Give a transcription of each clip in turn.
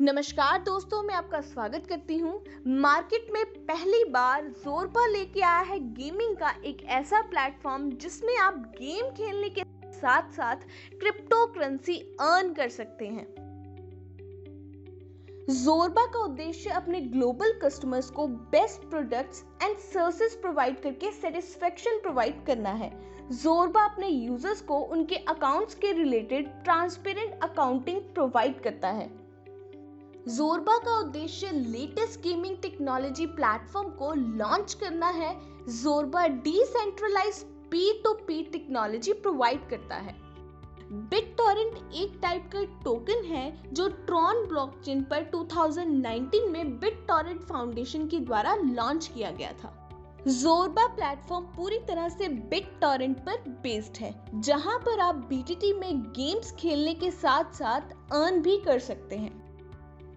नमस्कार दोस्तों, मैं आपका स्वागत करती हूँ। मार्केट में पहली बार ज़ोरबा लेके आया है गेमिंग का एक ऐसा प्लेटफॉर्म जिसमें आप गेम खेलने के साथ साथ क्रिप्टो करेंसी अर्न कर सकते हैं। ज़ोरबा का उद्देश्य अपने ग्लोबल कस्टमर्स को best products and services provide करके सेटिस्फेक्शन प्रोवाइड करना है। ज़ोरबा अपने यूजर्स को उनके अकाउंट्स के रिलेटेड ट्रांसपेरेंट अकाउंटिंग प्रोवाइड करता है। ज़ोरबा का उद्देश्य लेटेस्ट गेमिंग टेक्नोलॉजी प्लेटफॉर्म को लॉन्च करना है। ज़ोरबा डिसेंट्रलाइज्ड P2P टेक्नोलॉजी प्रोवाइड करता है। बिटटॉरेंट एक टाइप का टोकन है जो ट्रॉन ब्लॉकचेन पर 2019 में बिटटॉरेंट फाउंडेशन के द्वारा लॉन्च किया गया था। ज़ोरबा प्लेटफॉर्म पूरी तरह से बिटटॉरेंट पर बेस्ड है, जहां पर आप BTT में गेम्स खेलने के साथ साथ अर्न भी कर सकते हैं।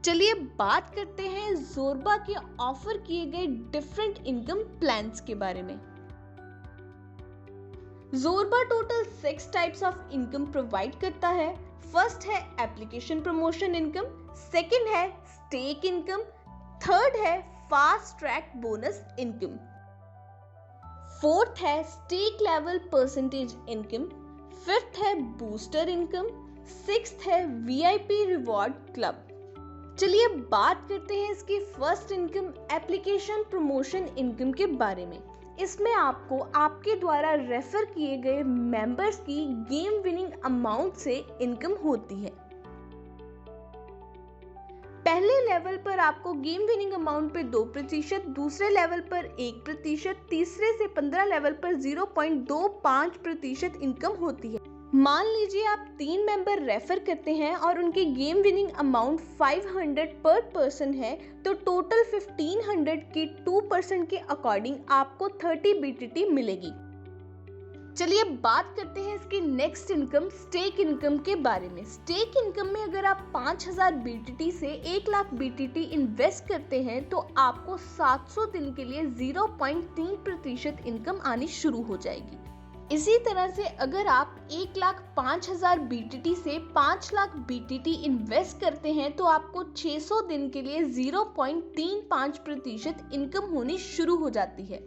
चलिए बात करते हैं ज़ोरबा के ऑफर किए गए डिफरेंट इनकम प्लान्स के बारे में। Zorba total 6 types of income provide करता है। फर्स्ट है एप्लीकेशन प्रमोशन इनकम, सेकंड है स्टेक इनकम, थर्ड है fast track bonus income, fourth है stake level percentage income, fifth है बूस्टर इनकम, सिक्स्थ है VIP रिवॉर्ड क्लब। चलिए बात करते हैं इसकी first income application promotion income के बारे में। इसमें आपको आपके द्वारा रेफर किए गए मेंबर्स की गेम विनिंग अमाउंट से इनकम होती है। पहले लेवल पर आपको गेम विनिंग अमाउंट पे 2%, दूसरे लेवल पर 1%, तीसरे से 15 लेवल पर 0.25% इनकम होती है। मान लीजिए आप 3 मेंबर रेफर करते हैं और उनकी गेम विनिंग अमाउंट 500 पर पर्सन है, तो टोटल 1500 की 2% के अकॉर्डिंग आपको 30 BTT मिलेगी। चलिए बात करते हैं इसकी नेक्स्ट इनकम स्टेक इनकम के बारे में। स्टेक इनकम में अगर आप 5000 BTT से 1 लाख BTT इन्वेस्ट करते हैं तो आपको 700 दिन के लिए 0.3% इनकम आनी शुरू हो जाएगी। इसी तरह से अगर आप 1,05,000 BTT से 5 लाख BTT इन्वेस्ट करते हैं तो आपको 600 दिन के लिए 0.35% इनकम होनी शुरू हो जाती है।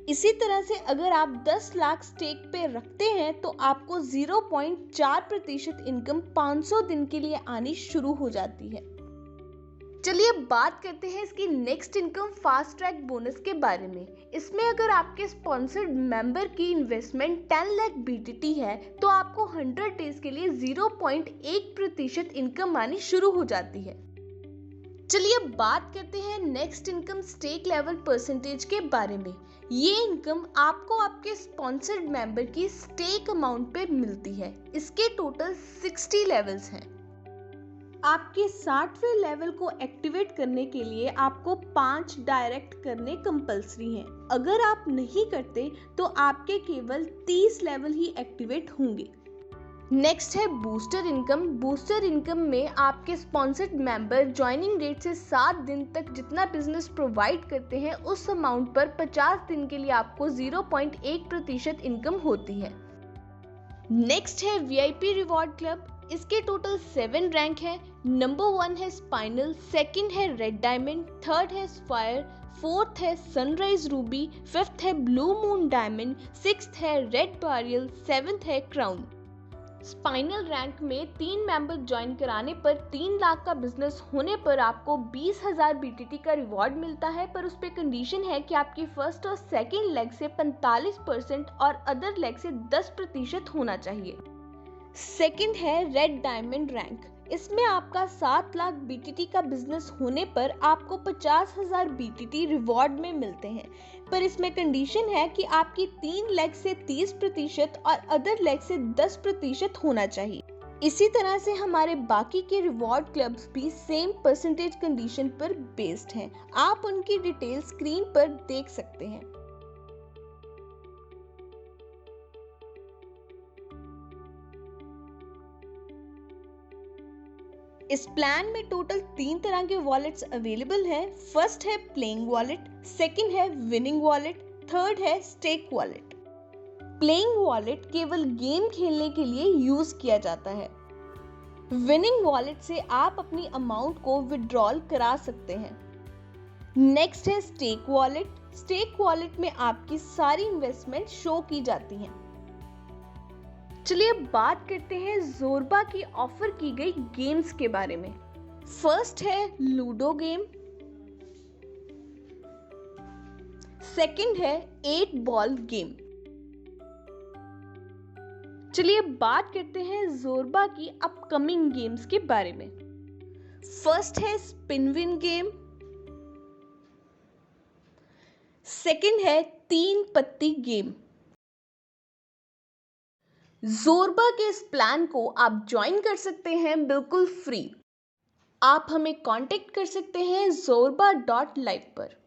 इसी तरह से अगर आप 10 लाख स्टेक पे रखते हैं तो आपको 0.4% इनकम 500 दिन के लिए आनी शुरू हो जाती है। चलिए बात करते हैं इसकी next income fast track bonus के बारे में। इसमें अगर आपके स्पॉन्सर्ड मेंबर की इन्वेस्टमेंट 10 लाख BTT है तो आपको 100 डेज के लिए 0.1% इनकम आनी शुरू हो जाती है। चलिए बात करते हैं next income stake level percentage के बारे में। ये इनकम आपको आपके स्पॉन्सर्ड मेंबर की स्टेक अमाउंट पे मिलती है। इसके टोटल 60 लेवल्स हैं। आपके 60वें लेवल को एक्टिवेट करने के लिए आपको 5 डायरेक्ट करने कंपलसरी हैं। अगर आप नहीं करते तो आपके केवल 30 लेवल ही एक्टिवेट होंगे। नेक्स्ट है बूस्टर इनकम। बूस्टर इनकम में आपके स्पॉन्सर्ड मेंबर ज्वाइनिंग डेट से 7 दिन तक जितना बिजनेस प्रोवाइड करते हैं उस अमाउंट पर 50 दिन के लिए आपको 0.1% इनकम होती है। नेक्स्ट है VIP रिवॉर्ड क्लब। इसके टोटल 7 रैंक है। नंबर 1 है स्पाइनल, सेकंड है रेड डायमंड, थर्ड है स्फायर, फोर्थ है सनराइज रूबी, फिफ्थ है ब्लू मून डायमंड, सिक्स्थ है रेड बारियल, सेवंथ है क्राउन। स्पाइनल रैंक में 3 मेंबर ज्वाइन कराने पर 3 लाख का बिजनेस होने पर आपको 20,000 BTT का रिवॉर्ड मिलता है, पर उस पर कंडीशन है कि आपकी फर्स्ट और सेकंड लेग से 45% और अदर लेग से 10% होना चाहिए। सेकंड है रेड डायमंड रैंक। इसमें आपका 7 लाख BTT का बिजनेस होने पर आपको 50,000 BTT रिवॉर्ड में मिलते हैं, पर इसमें कंडीशन है कि आपकी 3 लेग से 30% और अदर लेग से 10% होना चाहिए। इसी तरह से हमारे बाकी के रिवॉर्ड क्लब्स भी सेम परसेंटेज कंडीशन पर बेस्ड हैं। आप उनकी डिटेल स्क्रीन पर देख सकते हैं। इस प्लान में टोटल 3 तरह के वॉलेट्स अवेलेबल हैं। फर्स्ट है प्लेइंग वॉलेट, सेकंड है विनिंग वॉलेट, थर्ड है स्टेक वॉलेट। प्लेइंग वॉलेट केवल गेम खेलने के लिए यूज किया जाता है। विनिंग वॉलेट से आप अपनी अमाउंट को विड्रॉल करा सकते हैं। नेक्स्ट है स्टेक वॉलेट। स्टेक वॉलेट में आपकी सारी इन्वेस्टमेंट शो की जाती हैं। चलिए अब बात करते हैं ज़ोरबा की ऑफर की गई गेम्स के बारे में। फर्स्ट है लूडो गेम, सेकंड है 8 बॉल गेम। चलिए बात करते हैं ज़ोरबा की अपकमिंग गेम्स के बारे में। फर्स्ट है स्पिनविन गेम, सेकंड है 3 पत्ती गेम। ज़ोरबा के इस प्लान को आप ज्वाइन कर सकते हैं बिल्कुल फ्री। आप हमें कांटेक्ट कर सकते हैं zorba.live पर।